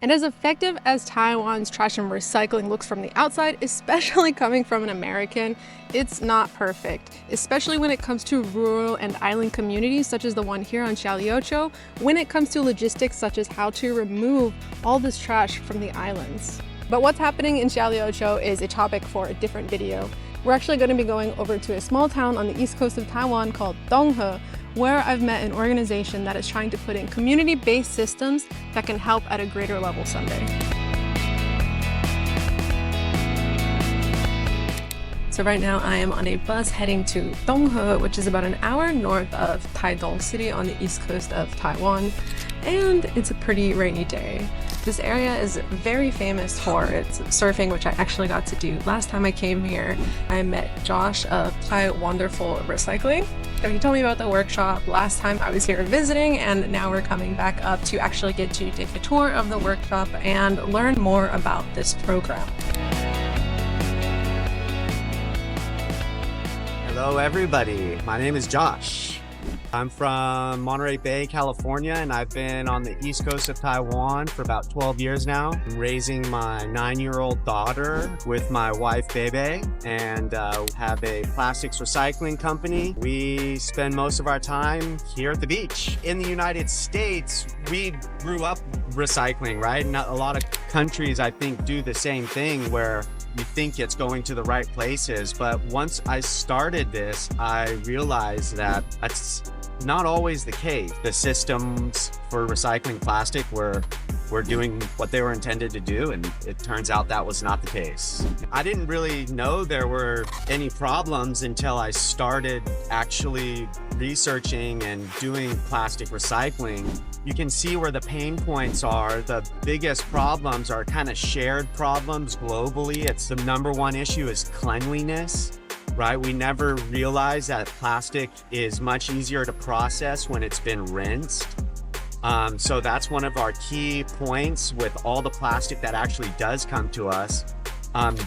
And as effective as Taiwan's trash and recycling looks from the outside, especially coming from an American, it's not perfect, especially when it comes to rural and island communities such as the one here on Xiaoyocho, when it comes to logistics such as how to remove all this trash from the islands. But what's happening in Xiaoyocho is a topic for a different video. We're actually going to be going over to a small town on the east coast of Taiwan called Donghe, where I've met an organization that is trying to put in community-based systems that can help at a greater level someday. So right now I am on a bus heading to Donghe, which is about an hour north of Taidong City on the east coast of Taiwan, and it's a pretty rainy day. This area is very famous for its surfing, which I actually got to do last time I came here. I met Josh of Taiwanderful Recycling. So he told me about the workshop last time I was here visiting, and now we're coming back up to actually get to take a tour of the workshop and learn more about this program. Hello everybody, my name is Josh. I'm from Monterey Bay, California, and I've been on the east coast of Taiwan for about 12 years now. I'm raising my 9-year-old daughter with my wife, Bebe, and have a plastics recycling company. We spend most of our time here at the beach. In the United States, we grew up recycling, right? Not a lot of countries, I think, do the same thing where you think it's going to the right places. But once I started this, I realized that that's not always the case. The systems for recycling plastic were doing what they were intended to do, and it turns out that was not the case. I didn't really know there were any problems until I started actually researching and doing plastic recycling. You can see where the pain points are. The biggest problems are kind of shared problems globally. It's the #1 issue is cleanliness, right? We never realize that plastic is much easier to process when it's been rinsed. So that's one of our key points with all the plastic that actually does come to us.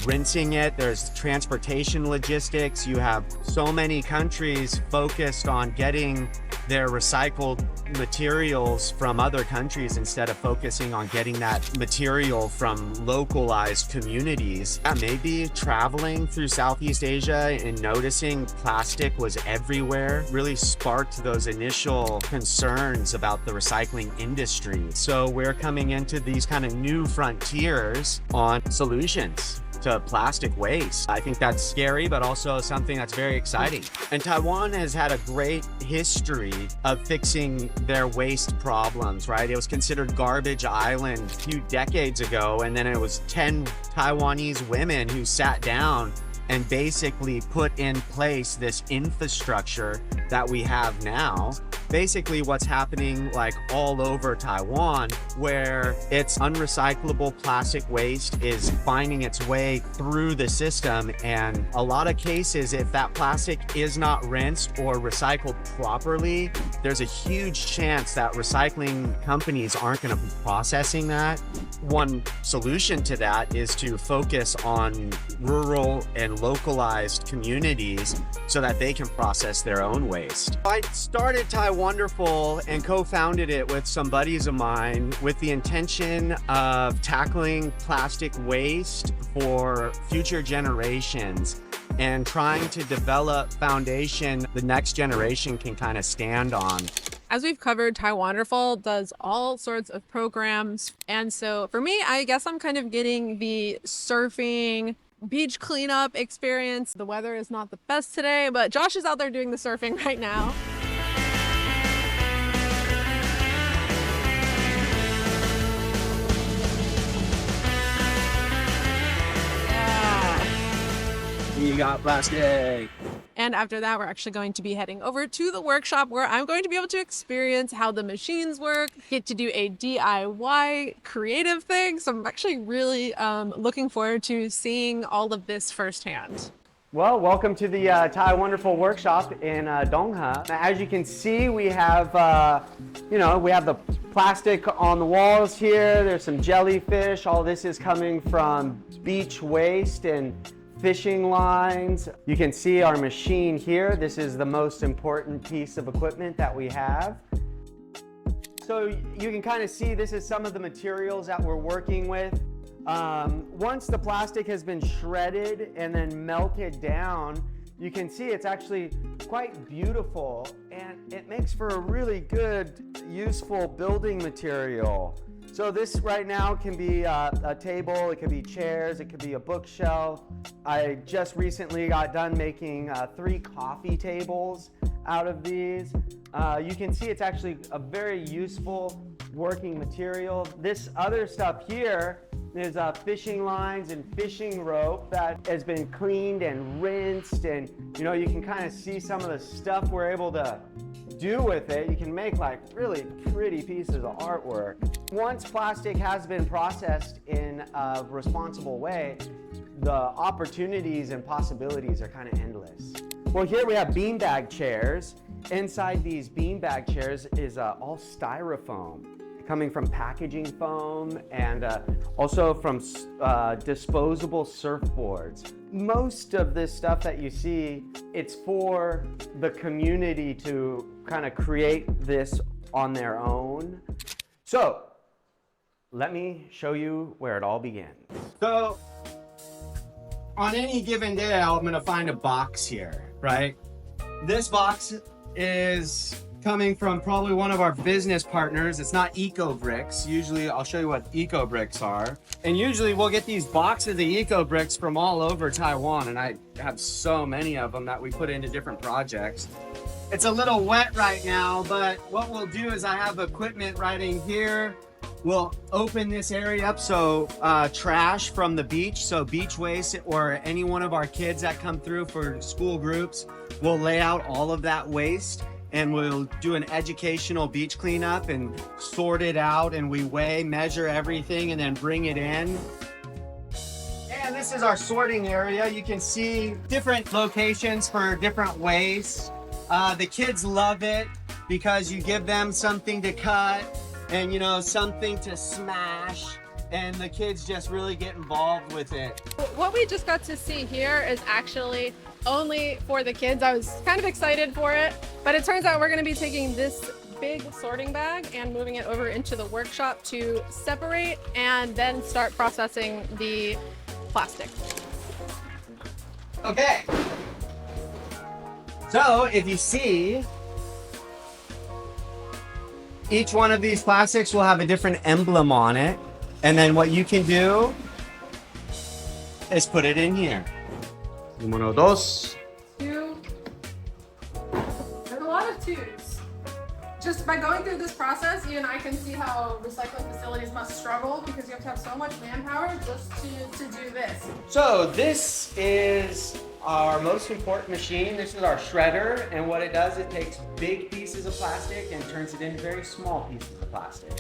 Rinsing it, there's transportation logistics. You have so many countries focused on getting their recycled materials from other countries instead of focusing on getting that material from localized communities. Maybe traveling through Southeast Asia and noticing plastic was everywhere really sparked those initial concerns about the recycling industry. So we're coming into these kind of new frontiers on solutions to plastic waste. I think that's scary, but also something that's very exciting. And Taiwan has had a great history of fixing their waste problems, right? It was considered garbage island a few decades ago, and then it was 10 Taiwanese women who sat down and basically put in place this infrastructure that we have now. Basically what's happening like all over Taiwan, where it's unrecyclable plastic waste is finding its way through the system. And a lot of cases, if that plastic is not rinsed or recycled properly, there's a huge chance that recycling companies aren't going to be processing that. One solution to that is to focus on rural and localized communities so that they can process their own waste. I started Taiwanderful and co-founded it with some buddies of mine with the intention of tackling plastic waste for future generations and trying to develop foundation the next generation can kind of stand on. As we've covered, Taiwanderful does all sorts of programs. And so for me, I guess I'm kind of getting the surfing, beach cleanup experience. The weather is not the best today, but Josh is out there doing the surfing right now. You got plastic. And after that, we're actually going to be heading over to the workshop where I'm going to be able to experience how the machines work, get to do a DIY creative thing. So I'm actually really looking forward to seeing all of this firsthand. Well, welcome to the Taiwanderful workshop in Donghe. As you can see, we have, we have the plastic on the walls here. There's some jellyfish. All this is coming from beach waste and fishing lines. You can see our machine here. This is the most important piece of equipment that we have. So you can kind of see this is some of the materials that we're working with. Once the plastic has been shredded and then melted down, you can see it's actually quite beautiful, and it makes for a really good, useful building material. So this right now can be a table, it could be chairs, it could be a bookshelf. I just recently got done making 3 coffee tables out of these. You can see it's actually a very useful working material. This other stuff here is fishing lines and fishing rope that has been cleaned and rinsed, and you can kind of see some of the stuff we're able to do with it. You can make like really pretty pieces of artwork. Once plastic has been processed in a responsible way, the opportunities and possibilities are kind of endless. Well, here we have beanbag chairs. Inside these beanbag chairs is all styrofoam, coming from packaging foam and also from disposable surfboards. Most of this stuff that you see, it's for the community to kind of create this on their own. So let me show you where it all begins. So on any given day, I'm gonna find a box here, right? This box is coming from probably one of our business partners. It's not Eco Bricks. Usually I'll show you what Eco Bricks are. And usually we'll get these boxes of Eco Bricks from all over Taiwan, and I have so many of them that we put into different projects. It's a little wet right now, but what we'll do is I have equipment right in here. We'll open this area up so trash from the beach, so beach waste or any one of our kids that come through for school groups, we'll lay out all of that waste. And we'll do an educational beach cleanup and sort it out, and we weigh, measure everything, and then bring it in. And this is our sorting area. You can see different locations for different waste. The kids love it because you give them something to cut and something to smash, and the kids just really get involved with it. What we just got to see here is actually only for the kids. I was kind of excited for it, but it turns out we're going to be taking this big sorting bag and moving it over into the workshop to separate and then start processing the plastic. Okay. So if you see, each one of these plastics will have a different emblem on it. And then what you can do is put it in here. Número dos. 2. There's a lot of 2s. Just by going through this process, you and I can see how recycling facilities must struggle because you have to have so much manpower just to do this. So this is our most important machine. This is our shredder, and what it does, it takes big pieces of plastic and turns it into very small pieces of plastic.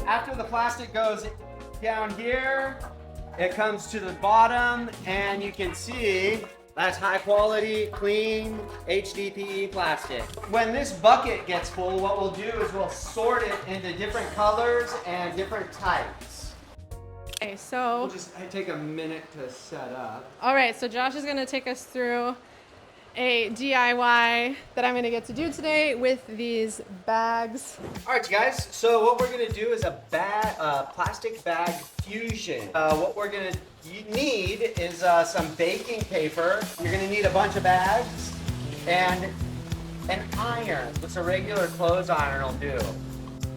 After the plastic goes down here, it comes to the bottom, and you can see that's high quality, clean HDPE plastic. When this bucket gets full, what we'll do is we'll sort it into different colors and different types. Okay, so I take a minute to set up. all right, so Josh is going to take us through a DIY that I'm going to get to do today with these bags. All right, you guys, so what we're going to do is a plastic bag fusion. What we're going to need is some baking paper. You're going to need a bunch of bags and an iron. What's a regular clothes iron will do.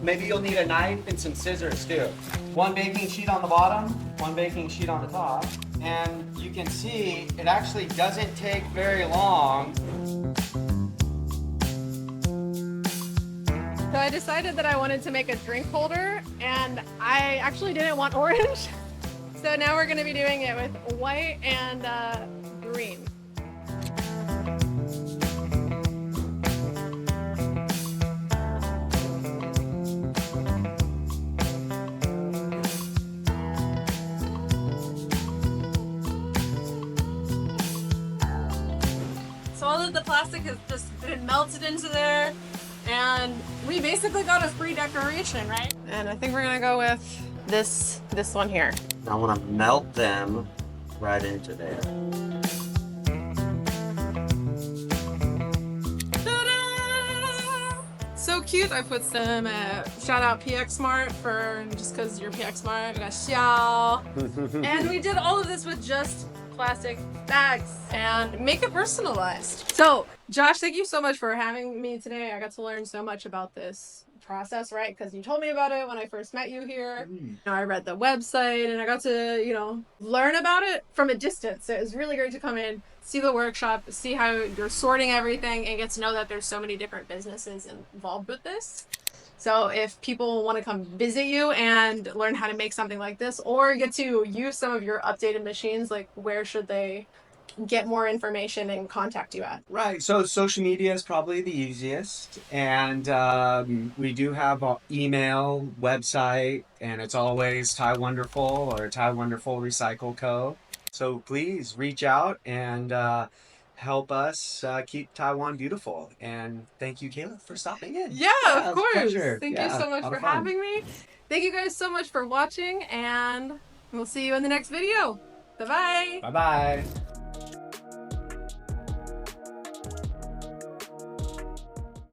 Maybe you'll need a knife and some scissors too. 1 baking sheet on the bottom, 1 baking sheet on the top. And you can see it actually doesn't take very long. So I decided that I wanted to make a drink holder, and I actually didn't want orange. So now we're going to be doing it with white and green. So all of the plastic has just been melted into there, and we basically got a free decoration, right? And I think we're gonna go with this one here. I want to melt them right into there. So cute. I put some shout out PX Smart for just because you're PX Smart. We got Xiao. And we did all of this with just plastic bags and make it personalized. So, Josh, thank you so much for having me today. I got to learn so much about this process, right? Because you told me about it when I first met you here. You know, I read the website and I got to, you know, learn about it from a distance. So it was really great to come in, see the workshop, see how you're sorting everything, and get to know that there's so many different businesses involved with this. So if people want to come visit you and learn how to make something like this, or get to use some of your updated machines, like where should they get more information and contact you at? Right. So social media is probably the easiest. And we do have an email, website, and it's always Taiwonderful or Taiwonderful Recycle Co. So please reach out and help us keep Taiwan beautiful. And thank you, Kayla, for stopping in. Yeah, it of was a course. pleasure. Thank Yeah, you so a much lot for of fun. having me. Thank you guys so much for watching, and we'll see you in the next video. Bye-bye. Bye-bye.